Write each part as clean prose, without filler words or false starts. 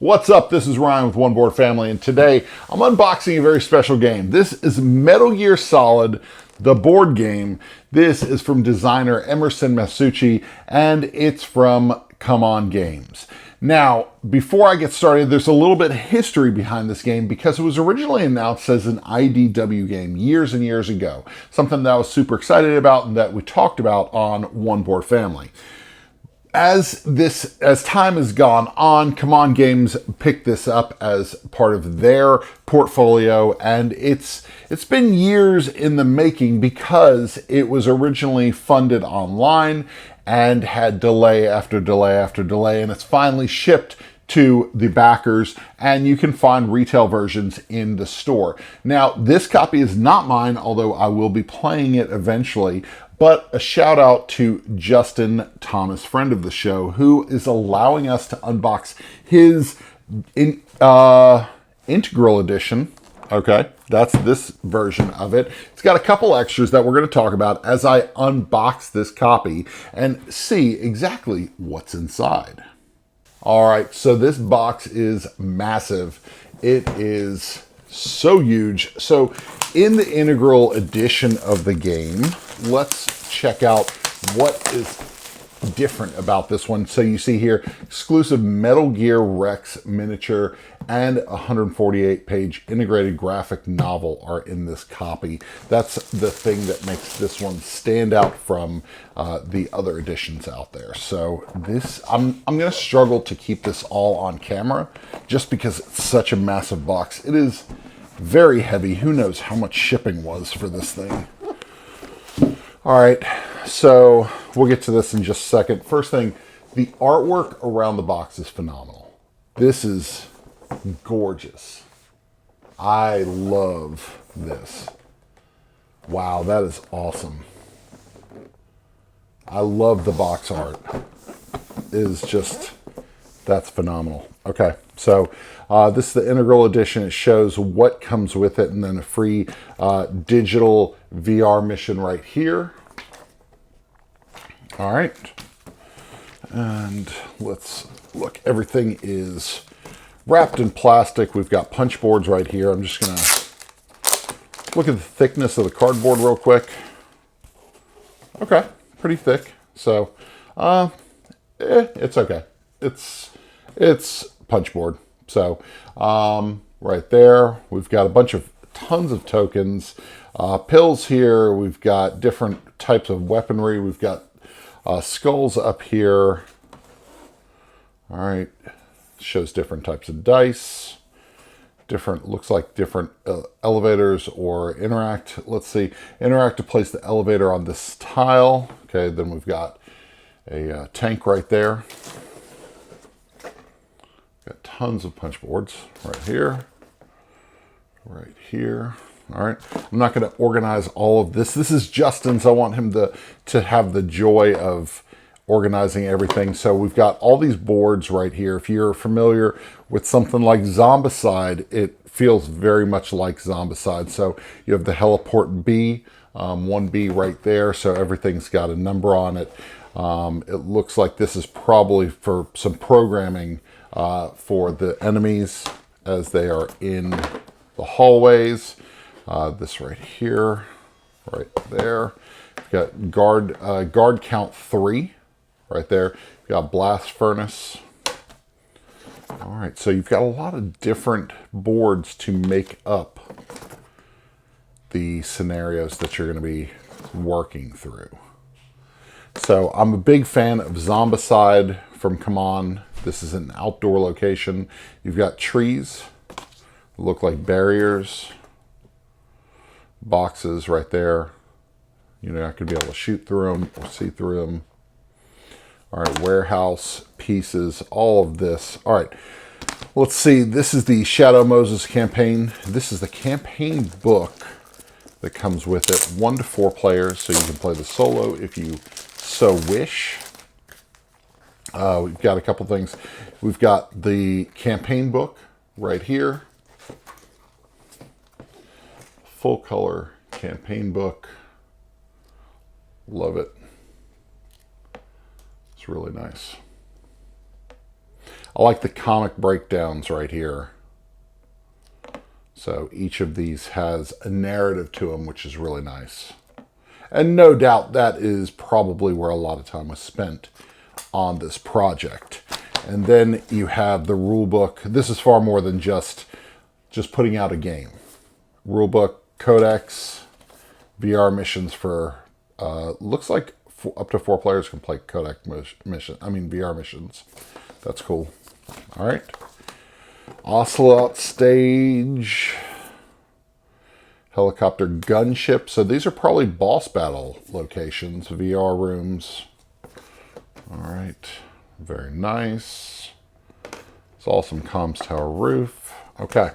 What's up? This is Ryan with One Board Family, and today I'm unboxing a very special game. This is Metal Gear Solid, the board game. This is from designer Emerson Masucci, and it's from CMON Games. Now, before I get started, there's a little bit of history behind this game because it was originally announced as an IDW game years and years ago. Something that I was super excited about and that we talked about on One Board Family. As time has gone on, CMON Games picked this up as part of their portfolio, and it's been years in the making because it was originally funded online and had delay after delay after delay, and it's finally shipped to the backers, and you can find retail versions in the store. Now, this copy is not mine, although I will be playing it eventually. But a shout out to Justin Thomas, friend of the show, who is allowing us to unbox his integral edition. Okay, that's this version of it. It's got a couple extras that we're going to talk about as I unbox this copy and see exactly what's inside. All right, so this box is massive. It is so huge. So in the integral edition of the game, let's check out what is different about this one. So you see here, exclusive Metal Gear Rex miniature and a 148-page integrated graphic novel are in this copy. That's the thing that makes this one stand out from the other editions out there. So this, I'm going to struggle to keep this all on camera just because it's such a massive box. It is very heavy. Who knows how much shipping was for this thing. All right, so we'll get to this in just a second. First thing, the artwork around the box is phenomenal. This is gorgeous. I love this. Wow, that is awesome. I love the box art. It is just, that's phenomenal. Okay, so this is the integral edition. It shows what comes with it, and then a free digital VR mission right here. All right, and let's look. Everything is wrapped in plastic. We've got punch boards right here. I'm just gonna look at the thickness of the cardboard real quick. Okay, pretty thick. So, it's okay. It's punch board. So, right there, we've got tons of tokens, pills here. We've got different types of weaponry. We've got skulls up here. All right, shows different types of dice. Looks like different elevators or interact. Let's see, interact to place the elevator on this tile. Okay, then we've got a tank right there. Got tons of punch boards right here, right here. All right, I'm not going to organize all of this. This is Justin's. I want him to have the joy of organizing everything. So we've got all these boards right here. If you're familiar with something like Zombicide, it feels very much like Zombicide. So you have the Heliport B, 1B right there. So everything's got a number on it. It looks like this is probably for some programming for the enemies as they are in the hallways. This right here, right there. We've got guard count 3 right there. We've got blast furnace. All right, so you've got a lot of different boards to make up the scenarios that you're going to be working through. So I'm a big fan of Zombicide from CMON. This is an outdoor location. You've got trees, look like barriers, boxes right there. You're not going to be able to shoot through them or see through them. All right, warehouse pieces, all of this. All right, let's see. This is the Shadow Moses campaign. This is the campaign book that comes with it. 1 to 4 players, so you can play the solo if you so wish. We've got a couple things. We've got the campaign book right here. Full color campaign book. Love it. It's really nice. I like the comic breakdowns right here. So each of these has a narrative to them, which is really nice. And no doubt that is probably where a lot of time was spent on this project. And then you have the rule book. This is far more than just putting out a game. Rule book, codex, VR missions for, looks like up to 4 players can play VR missions. That's cool. All right. Ocelot stage. Helicopter gunship. So these are probably boss battle locations, VR rooms. All right. Very nice. It's awesome comms tower roof. Okay.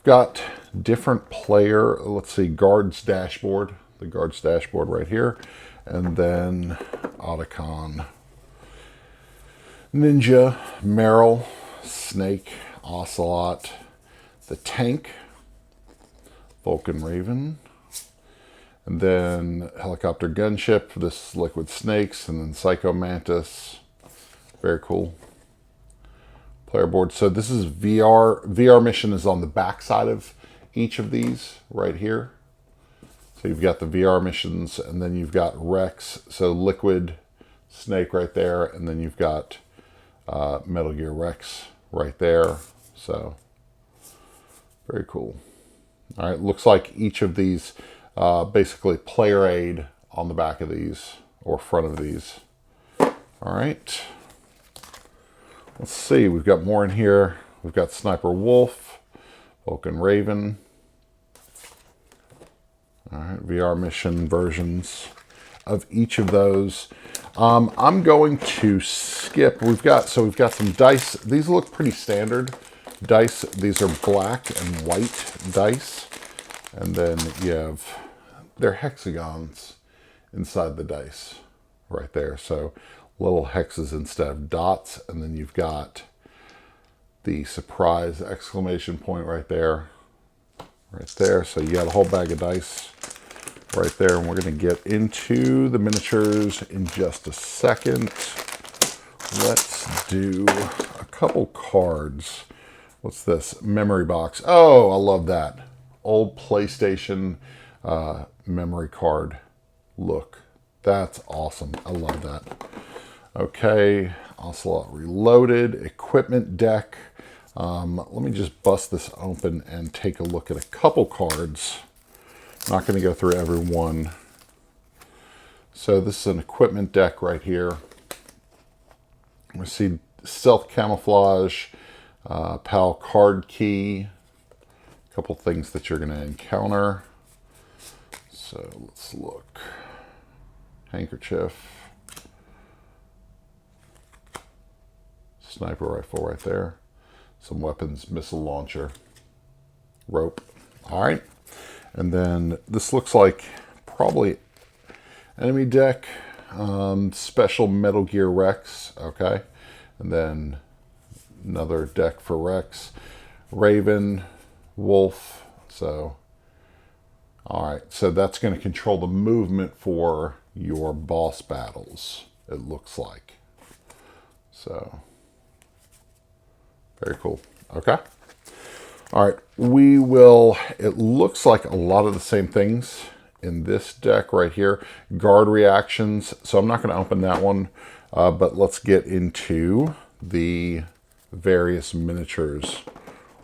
Got different player, let's see, guards dashboard. The guards dashboard right here. And then Otacon. Ninja, Meryl, Snake, Ocelot, the tank, Vulcan Raven, and then helicopter gunship, this liquid snakes, and then Psycho Mantis. Very cool. Player board. So this is VR. VR mission is on the back side of each of these right here. So you've got the VR missions, and then you've got Rex. So liquid snake right there, and then you've got Metal Gear Rex right there. So very cool. All right, looks like each of these basically player aid on the back of these or front of these. All right, let's see. We've got more in here. We've got Sniper Wolf, Vulcan Raven. All right, VR mission versions of each of those. I'm going to skip. We've got some dice. These look pretty standard dice. These are black and white dice, and then you have they're hexagons inside the dice right there. So little hexes instead of dots, and then you've got the surprise exclamation point right there. So you got a whole bag of dice right there, and we're going to get into the miniatures in just a second. Let's do a couple cards. What's this? Memory box. Oh, I love that. Old PlayStation memory card look. That's awesome. I love that. Okay, Ocelot Reloaded, equipment deck. Let me just bust this open and take a look at a couple cards. Not going to go through every one. So this is an equipment deck right here. We see Stealth Camouflage, PAL Card Key, a couple things that you're going to encounter. So let's look. Handkerchief. Sniper rifle right there. Some weapons, missile launcher. Rope. All right. And then this looks like probably enemy deck, special Metal Gear Rex, okay. And then another deck for Rex, Raven, Wolf. So, all right, so that's going to control the movement for your boss battles, it looks like. So, very cool, okay. All right, we will, it looks like a lot of the same things in this deck right here. Guard reactions, so I'm not going to open that one, but let's get into the various miniatures,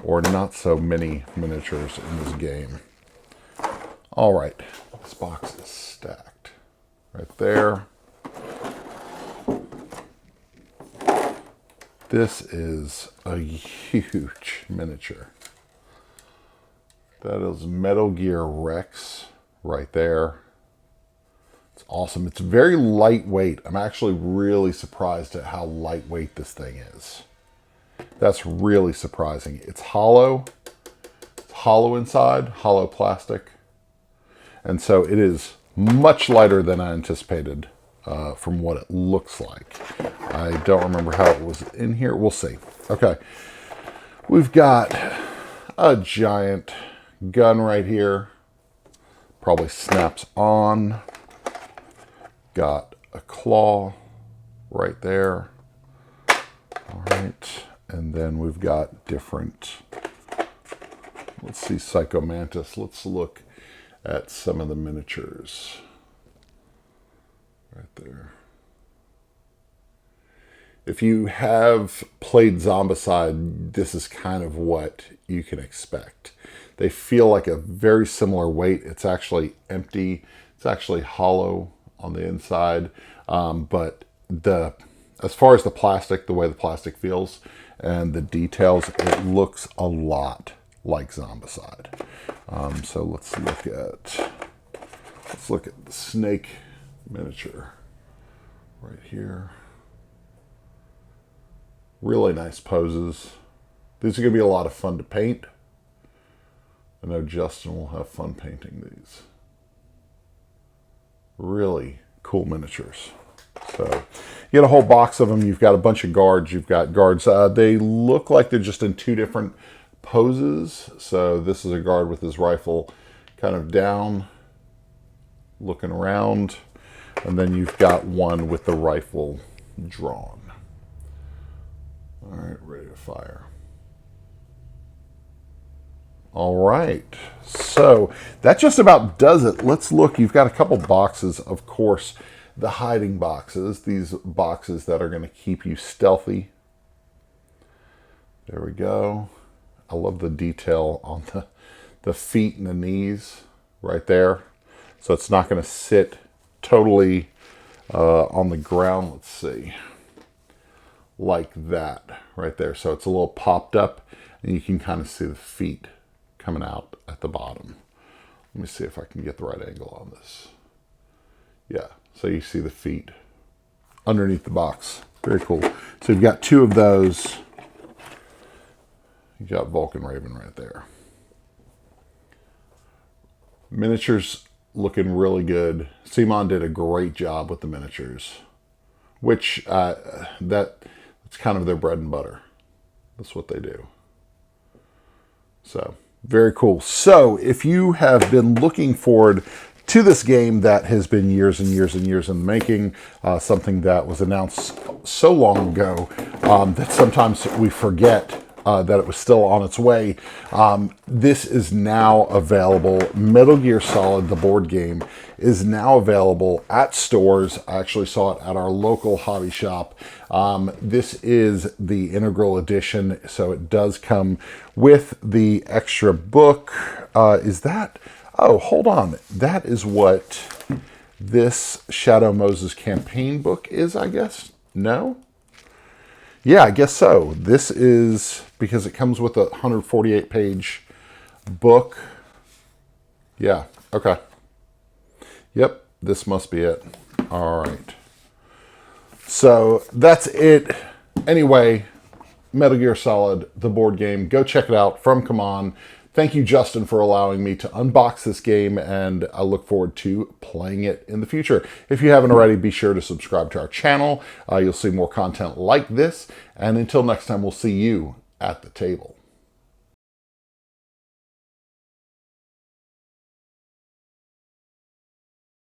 or not so many miniatures in this game. All right, this box is stacked right there. This is a huge miniature. That is Metal Gear Rex right there. It's awesome. It's very lightweight. I'm actually really surprised at how lightweight this thing is. That's really surprising. It's hollow. It's hollow inside, hollow plastic. And so it is much lighter than I anticipated from what it looks like. I don't remember how it was in here. We'll see. Okay. We've got a giant gun right here. Probably snaps on. Got a claw right there. All right, and then we've got different, let's see, Psycho Mantis. Let's look at some of the miniatures right there. If you have played Zombicide, this is kind of what you can expect. They feel like a very similar weight. It's actually empty. It's actually hollow on the inside. But as far as the plastic, the way the plastic feels and the details, it looks a lot like Zombicide. So let's look at the snake miniature right here. Really nice poses. These are going to be a lot of fun to paint. I know Justin will have fun painting these. Really cool miniatures. So you get a whole box of them. You've got a bunch of guards. You've got guards. They look like they're just in two different poses. So this is a guard with his rifle kind of down, looking around. And then you've got one with the rifle drawn. All right, ready to fire. All right, so that just about does it. Let's look. You've got a couple boxes, of course, the hiding boxes, these boxes that are going to keep you stealthy. There we go. I love the detail on the feet and the knees right there. So it's not going to sit totally on the ground. Let's see. Like that right there. So it's a little popped up and you can kind of see the feet coming out at the bottom. Let me see if I can get the right angle on this. Yeah, so you see the feet underneath the box. Very cool. So you've got two of those. You got Vulcan Raven right there. Miniatures looking really good. CMON did a great job with the miniatures, which it's kind of their bread and butter. That's what they do. So very cool. So if you have been looking forward to this game that has been years and years and years in the making, something that was announced so long ago that sometimes we forget that it was still on its way. This is now available. Metal Gear Solid, the board game, is now available at stores. I actually saw it at our local hobby shop. This is the integral edition, so it does come with the extra book. Is that... Oh, hold on. That is what this Shadow Moses campaign book is, I guess? No? Yeah, I guess so. This is because it comes with a 148-page book. Yeah, okay. Yep, this must be it. All right. So that's it. Anyway, Metal Gear Solid, the board game. Go check it out from CMON. Thank you, Justin, for allowing me to unbox this game, and I look forward to playing it in the future. If you haven't already, be sure to subscribe to our channel. You'll see more content like this. And until next time, we'll see you at the table.